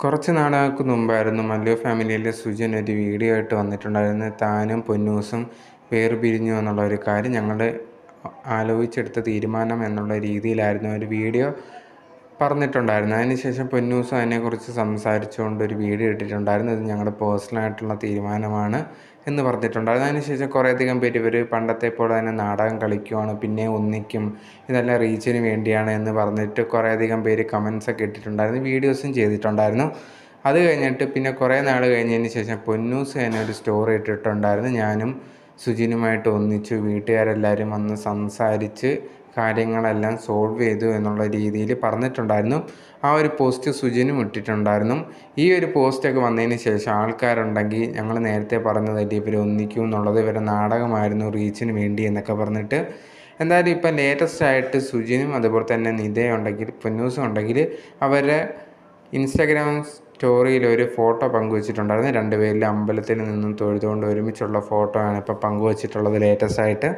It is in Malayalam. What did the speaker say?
കുറച്ച് നാളുകൾക്ക് മുമ്പായിരുന്നു മല്ലു ഫാമിലിയിലെ സുജിൻ ഒരു വീഡിയോ ആയിട്ട് വന്നിട്ടുണ്ടായിരുന്നു. താനും പൊന്നൂസും വേർപിരിഞ്ഞു എന്നുള്ള ഒരു കാര്യം ഞങ്ങൾ ആലോചിച്ചെടുത്ത തീരുമാനം എന്നുള്ള രീതിയിലായിരുന്നു ഒരു വീഡിയോ പറഞ്ഞിട്ടുണ്ടായിരുന്നു. അതിനുശേഷം പൊന്നൂസും അതിനെക്കുറിച്ച് സംസാരിച്ചുകൊണ്ട് ഒരു വീഡിയോ ഇട്ടിട്ടുണ്ടായിരുന്നു. ഇത് ഞങ്ങളുടെ പേഴ്സണലായിട്ടുള്ള തീരുമാനമാണ് എന്ന് പറഞ്ഞിട്ടുണ്ടായിരുന്നു. അതിനുശേഷം കുറേയധികം പേര് ഇവർ പണ്ടത്തെ പോലെ തന്നെ നാടകം കളിക്കുവാണ്, പിന്നെ ഒന്നിക്കും, ഇതെല്ലാം റീച്ചിന് വേണ്ടിയാണ് എന്ന് പറഞ്ഞിട്ട് കുറേയധികം പേര് കമൻസൊക്കെ ഇട്ടിട്ടുണ്ടായിരുന്നു, വീഡിയോസും ചെയ്തിട്ടുണ്ടായിരുന്നു. അത് കഴിഞ്ഞിട്ട് പിന്നെ കുറേ നാൾ കഴിഞ്ഞതിന് ശേഷം പൊന്നൂസ് തന്നെ ഒരു സ്റ്റോറി ഇട്ടിട്ടുണ്ടായിരുന്നു. ഞാനും സുജിനുമായിട്ട് ഒന്നിച്ചു, വീട്ടുകാരെല്ലാവരും വന്ന് സംസാരിച്ച് കാര്യങ്ങളെല്ലാം സോൾവ് ചെയ്തു എന്നുള്ള രീതിയിൽ പറഞ്ഞിട്ടുണ്ടായിരുന്നു. ആ ഒരു പോസ്റ്റ് സുജിനും ഇട്ടിട്ടുണ്ടായിരുന്നു. ഈ ഒരു പോസ്റ്റൊക്കെ വന്നതിന് ശേഷം ആൾക്കാരുണ്ടെങ്കിൽ ഞങ്ങൾ നേരത്തെ പറഞ്ഞതല്ലേ ഇവർ ഒന്നിക്കും എന്നുള്ളത്, ഇവരുടെ നാടകമായിരുന്നു റീച്ചിന് വേണ്ടി എന്നൊക്കെ പറഞ്ഞിട്ട്. എന്തായാലും ഇപ്പം ലേറ്റസ്റ്റ് ആയിട്ട് സുജിനും അതുപോലെ തന്നെ നിതയുണ്ടെങ്കിൽ പൊന്നൂസും ഉണ്ടെങ്കിൽ അവരുടെ ഇൻസ്റ്റാഗ്രാം സ്റ്റോറിയിൽ ഒരു ഫോട്ടോ പങ്കുവച്ചിട്ടുണ്ടായിരുന്നു. രണ്ടുപേരിലും അമ്പലത്തിൽ നിന്നും തൊഴുതുകൊണ്ട് ഒരുമിച്ചുള്ള ഫോട്ടോ ആണ് ഇപ്പോൾ പങ്കുവച്ചിട്ടുള്ളത് ലേറ്റസ്റ്റ് ആയിട്ട്.